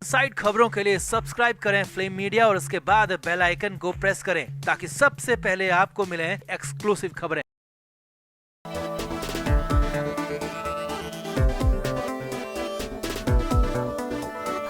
Side खबरों के लिए सब्सक्राइब करें फ्लेम मीडिया और उसके बाद बेल आइकन को प्रेस करें ताकि सबसे पहले आपको मिले एक्सक्लूसिव खबरें।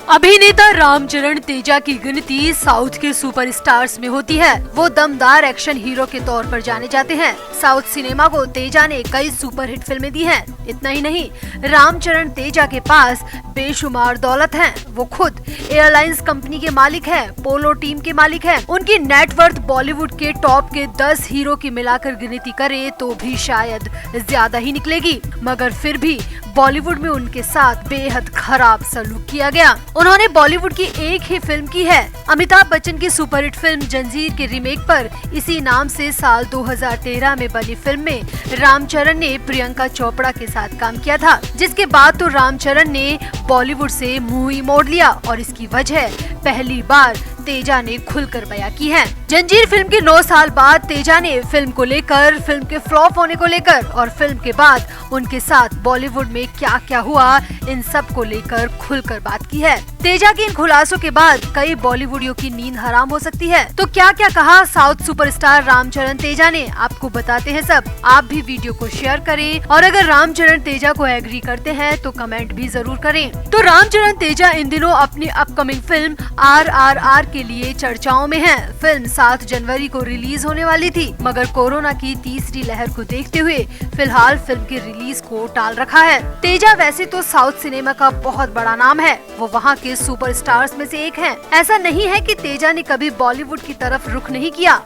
अभिनेता रामचरण तेजा की गिनती साउथ के सुपरस्टार्स में होती है। वो दमदार एक्शन हीरो के तौर पर जाने जाते हैं। साउथ सिनेमा को तेजा ने कई सुपरहिट फिल्में दी हैं। इतना ही नहीं, रामचरण तेजा के पास बेशुमार दौलत है। वो खुद एयरलाइंस कंपनी के मालिक हैं, पोलो टीम के मालिक हैं। उनकी नेटवर्थ बॉलीवुड के टॉप के 10 हीरो की मिलाकर गिनती करे तो भी शायद ज्यादा ही निकलेगी, मगर फिर भी बॉलीवुड में उनके साथ बेहद खराब सलूक किया गया। उन्होंने बॉलीवुड की एक ही फिल्म की है। अमिताभ बच्चन की सुपरहिट फिल्म जंजीर के रीमेक पर इसी नाम से साल 2013 में बनी फिल्म में रामचरण ने प्रियंका चोपड़ा के साथ काम किया था, जिसके बाद तो रामचरण ने बॉलीवुड से मुंह ही मोड़ लिया और इसकी वजह पहली बार तेजा ने खुलकर बयां की है। जंजीर फिल्म के 9 साल बाद तेजा ने फिल्म को लेकर, फिल्म के फ्लॉप होने को लेकर और फिल्म के बाद उनके साथ बॉलीवुड में क्या क्या हुआ, इन सब को लेकर खुलकर बात की है। तेजा के इन खुलासों के बाद कई बॉलीवुडियों की नींद हराम हो सकती है। तो क्या क्या कहा साउथ सुपरस्टार रामचरण तेजा ने, आपको बताते हैं सब। आप भी वीडियो को शेयर करें और अगर रामचरण तेजा को एग्री करते हैं तो कमेंट भी जरूर करें। तो रामचरण तेजा इन दिनों अपनी अपकमिंग फिल्म RRR के लिए चर्चाओं में है। फिल्म 7 जनवरी को रिलीज होने वाली थी, मगर कोरोना की तीसरी लहर को देखते हुए फिलहाल फिल्म के रिलीज को टाल रखा है। तेजा वैसे तो साउथ सिनेमा का बहुत बड़ा नाम है, वो वहाँ के सुपरस्टार्स में से एक हैं। ऐसा नहीं है कि तेजा ने कभी बॉलीवुड की तरफ रुख नहीं किया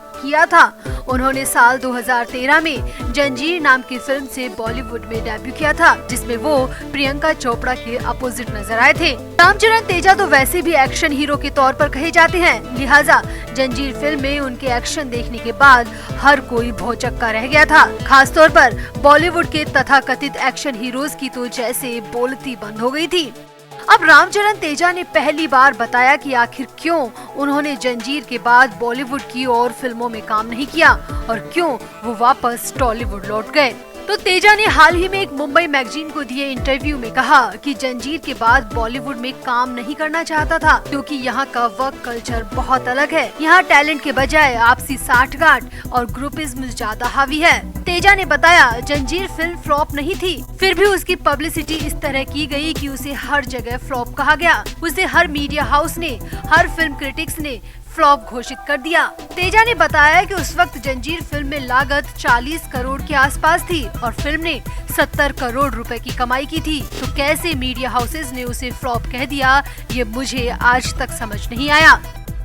था। उन्होंने साल 2013 में जंजीर नाम की फिल्म से बॉलीवुड में डेब्यू किया था, जिसमें वो प्रियंका चोपड़ा के अपोजिट नजर आए थे। रामचरण तेजा तो वैसे भी एक्शन हीरो के तौर पर कहे जाते हैं, लिहाजा जंजीर फिल्म में उनके एक्शन देखने के बाद हर कोई भौचक्का रह गया था। खासतौर पर बॉलीवुड के तथाकथित एक्शन हीरोज की तो जैसे बोलती बंद हो गई थी। अब रामचरण तेजा ने पहली बार बताया कि आखिर क्यों उन्होंने जंजीर के बाद बॉलीवुड की और फिल्मों में काम नहीं किया और क्यों वो वापस टॉलीवुड लौट गए। तो तेजा ने हाल ही में एक मुंबई मैगजीन को दिए इंटरव्यू में कहा कि जंजीर के बाद बॉलीवुड में काम नहीं करना चाहता था, क्योंकि यहाँ का वर्क कल्चर बहुत अलग है। यहाँ टैलेंट के बजाय आपसी साठगांठ और ग्रुपिज्म ज्यादा हावी है। तेजा ने बताया, जंजीर फिल्म फ्लॉप नहीं थी, फिर भी उसकी पब्लिसिटी इस तरह की गई कि उसे हर जगह फ्लॉप कहा गया। उसे हर मीडिया हाउस ने, हर फिल्म क्रिटिक्स ने फ्लॉप घोषित कर दिया। तेजा ने बताया कि उस वक्त जंजीर फिल्म में लागत 40 करोड़ के आसपास थी और फिल्म ने 70 करोड़ रुपए की कमाई की थी। तो कैसे मीडिया हाउसेज ने उसे फ्लॉप कह दिया, ये मुझे आज तक समझ नहीं आया।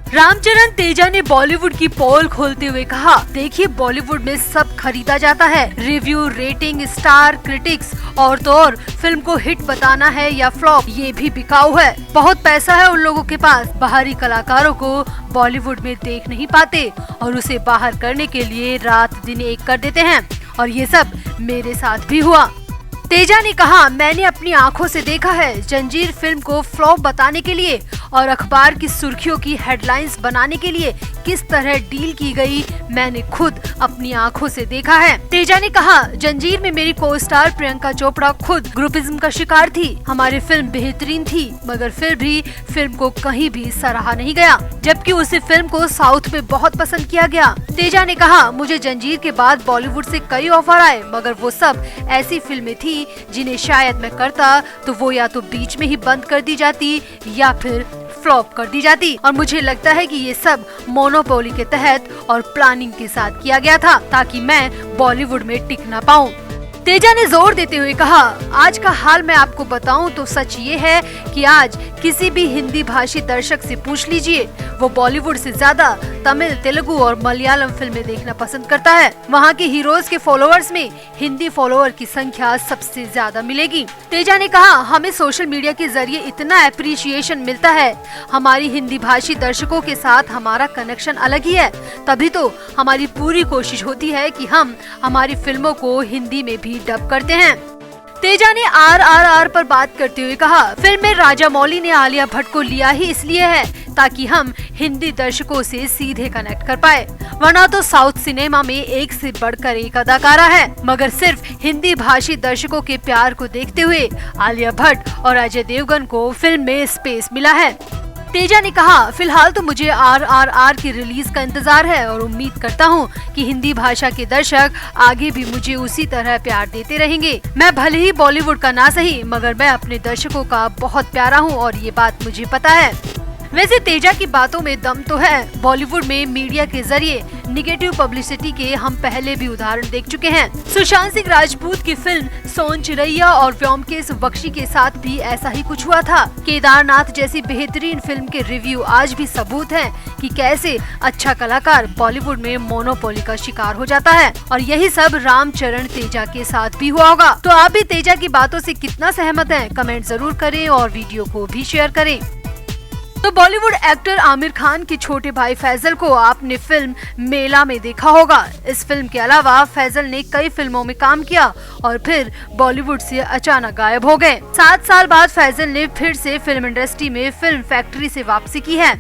रामचरण तेजा ने बॉलीवुड की पोल खोलते हुए कहा, देखिए बॉलीवुड में सब खरीदा जाता है, रिव्यू, रेटिंग, स्टार, क्रिटिक्स, और तो और फिल्म को हिट बताना है या फ्लॉप, ये भी बिकाऊ है। बहुत पैसा है उन लोगों के पास, बाहरी कलाकारों को बॉलीवुड में देख नहीं पाते और उसे बाहर करने के लिए रात दिन एक कर देते हैं, और ये सब मेरे साथ भी हुआ। तेजा ने कहा, मैंने अपनी आंखों से देखा है जंजीर फिल्म को फ्लॉप बताने के लिए और अखबार की सुर्खियों की हेडलाइंस बनाने के लिए किस तरह डील की गई, मैंने खुद अपनी आंखों से देखा है। तेजा ने कहा, जंजीर में मेरी को स्टार प्रियंका चोपड़ा खुद ग्रुपिज्म का शिकार थी। हमारी फिल्म बेहतरीन थी, मगर फिर भी फिल्म को कहीं भी सराहा नहीं गया, जबकि उसी फिल्म को साउथ में बहुत पसंद किया गया। तेजा ने कहा, मुझे जंजीर के बाद बॉलीवुड से कई ऑफर आए, मगर वो सब ऐसी फिल्में थी जिन्हें शायद मैं करता तो वो या तो बीच में ही बंद कर दी जाती या फिर फ्लॉप कर दी जाती, और मुझे लगता है कि ये सब मोनोपोली के तहत और प्लानिंग के साथ किया गया था ताकि मैं बॉलीवुड में टिक ना पाऊं। तेजा ने जोर देते हुए कहा, आज का हाल मैं आपको बताऊं तो सच ये है कि आज किसी भी हिंदी भाषी दर्शक से पूछ लीजिए, वो बॉलीवुड से ज्यादा तमिल, तेलुगु और मलयालम फिल्में देखना पसंद करता है। वहाँ के हीरोज के फॉलोअर्स में हिंदी फॉलोअर की संख्या सबसे ज्यादा मिलेगी। तेजा ने कहा, हमें सोशल मीडिया के जरिए इतना एप्रिसिएशन मिलता है, हमारी हिंदी भाषी दर्शकों के साथ हमारा कनेक्शन अलग ही है, तभी तो हमारी पूरी कोशिश होती है कि हम हमारी फिल्मों को हिंदी में भी डब करते हैं। तेजा ने RRR पर बात करते हुए कहा, फिल्म में राजा मौली ने आलिया भट्ट को लिया ही इसलिए है ताकि हम हिंदी दर्शकों से सीधे कनेक्ट कर पाए। वरना तो साउथ सिनेमा में एक से बढ़कर एक अदाकारा है, मगर सिर्फ हिंदी भाषी दर्शकों के प्यार को देखते हुए आलिया भट्ट और अजय देवगन को फिल्म में स्पेस मिला है। तेजा ने कहा, फिलहाल तो मुझे RRR की रिलीज का इंतजार है और उम्मीद करता हूँ कि हिंदी भाषा के दर्शक आगे भी मुझे उसी तरह प्यार देते रहेंगे। मैं भले ही बॉलीवुड का ना सही, मगर मैं अपने दर्शकों का बहुत प्यारा हूँ और ये बात मुझे पता है। वैसे तेजा की बातों में दम तो है। बॉलीवुड में मीडिया के जरिए निगेटिव पब्लिसिटी के हम पहले भी उदाहरण देख चुके हैं। सुशांत सिंह राजपूत की फिल्म सोन चिरैया और व्योमकेश बख्शी के साथ भी ऐसा ही कुछ हुआ था। केदारनाथ जैसी बेहतरीन फिल्म के रिव्यू आज भी सबूत हैं कि कैसे अच्छा कलाकार बॉलीवुड में मोनोपोली का शिकार हो जाता है, और यही सब रामचरण तेजा के साथ भी हुआ होगा। तो आप भी तेजा की बातों से कितना सहमत हैं? कमेंट जरूर करें और वीडियो को भी शेयर करें। तो बॉलीवुड एक्टर आमिर खान के छोटे भाई फैजल को आपने फिल्म मेला में देखा होगा। इस फिल्म के अलावा फैजल ने कई फिल्मों में काम किया और फिर बॉलीवुड से अचानक गायब हो गए। 7 साल बाद फैजल ने फिर से फिल्म इंडस्ट्री में फिल्म फैक्ट्री से वापसी की है।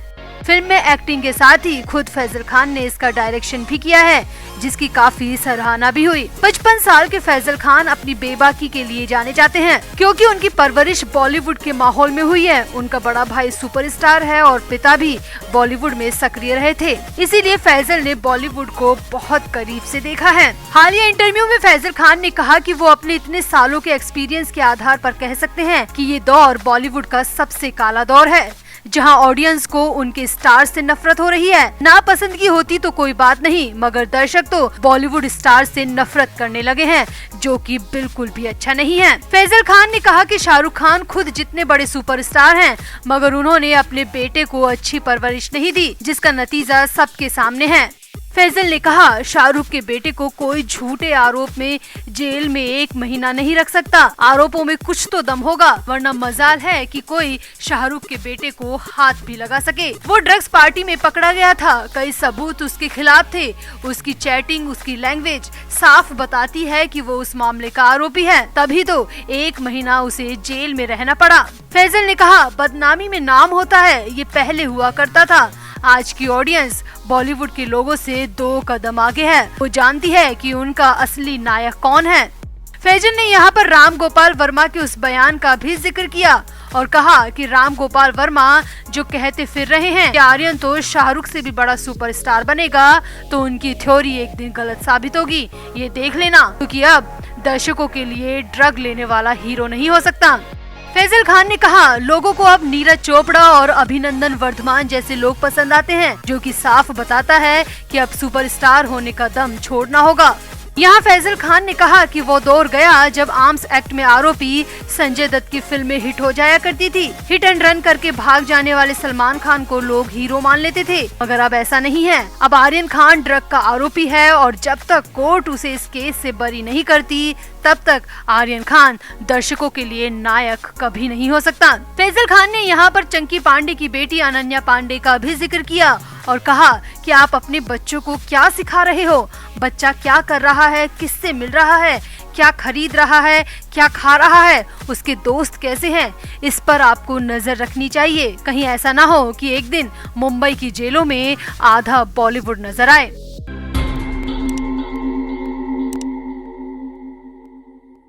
फिल्म में एक्टिंग के साथ ही खुद फैजल खान ने इसका डायरेक्शन भी किया है, जिसकी काफी सराहना भी हुई। 55 साल के फैजल खान अपनी बेबाकी के लिए जाने जाते हैं, क्योंकि उनकी परवरिश बॉलीवुड के माहौल में हुई है। उनका बड़ा भाई सुपरस्टार है और पिता भी बॉलीवुड में सक्रिय रहे थे, इसीलिए फैजल ने बॉलीवुड को बहुत करीब से देखा है। हालिया इंटरव्यू में फैजल खान ने कहा कि वो अपने इतने सालों के एक्सपीरियंस के आधार पर कह सकते हैं कि ये दौर बॉलीवुड का सबसे काला दौर है, जहां ऑडियंस को उनके स्टार से नफरत हो रही है। नापसंदगी होती तो कोई बात नहीं, मगर दर्शक तो बॉलीवुड स्टार से नफरत करने लगे हैं, जो कि बिल्कुल भी अच्छा नहीं है। फैजल खान ने कहा कि शाहरुख खान खुद जितने बड़े सुपरस्टार हैं, मगर उन्होंने अपने बेटे को अच्छी परवरिश नहीं दी, जिसका नतीजा सबके सामने है। फैजल ने कहा, शाहरुख के बेटे को कोई झूठे आरोप में जेल में 1 महीना नहीं रख सकता। आरोपों में कुछ तो दम होगा, वरना मजाल है कि कोई शाहरुख के बेटे को हाथ भी लगा सके। वो ड्रग्स पार्टी में पकड़ा गया था, कई सबूत उसके खिलाफ थे। उसकी चैटिंग, उसकी लैंग्वेज साफ बताती है कि वो उस मामले का आरोपी है, तभी तो 1 महीना उसे जेल में रहना पड़ा। फैजल ने कहा, बदनामी में नाम होता है, ये पहले हुआ करता था। आज की ऑडियंस बॉलीवुड के लोगों से 2 कदम आगे है। वो जानती है कि उनका असली नायक कौन है। फैजल ने यहाँ पर राम गोपाल वर्मा के उस बयान का भी जिक्र किया और कहा कि राम गोपाल वर्मा जो कहते फिर रहे हैं कि आर्यन तो शाहरुख से भी बड़ा सुपरस्टार बनेगा, तो उनकी थ्योरी एक दिन गलत साबित होगी। ये देख लेना, क्योंकि अब दर्शकों के लिए ड्रग लेने वाला हीरो नहीं हो सकता। फैजल खान ने कहा, लोगों को अब नीरज चोपड़ा और अभिनंदन वर्धमान जैसे लोग पसंद आते हैं, जो कि साफ बताता है कि अब सुपरस्टार होने का दम छोड़ना होगा। यहाँ फैजल खान ने कहा कि वो दौर गया जब आर्म्स एक्ट में आरोपी संजय दत्त की फिल्में हिट हो जाया करती थी। हिट एंड रन करके भाग जाने वाले सलमान खान को लोग हीरो मान लेते थे, मगर अब ऐसा नहीं है। अब आर्यन खान ड्रग का आरोपी है और जब तक कोर्ट उसे इस केस से बरी नहीं करती, तब तक आर्यन खान दर्शकों के लिए नायक कभी नहीं हो सकता। फैजल खान ने यहाँ पर चंकी पांडे की बेटी अनन्या पांडे का भी जिक्र किया और कहा कि आप अपने बच्चों को क्या सिखा रहे हो, बच्चा क्या कर रहा है, किससे मिल रहा है, क्या खरीद रहा है, क्या खा रहा है, उसके दोस्त कैसे हैं, इस पर आपको नजर रखनी चाहिए। कहीं ऐसा ना हो कि एक दिन मुंबई की जेलों में आधा बॉलीवुड नजर आए।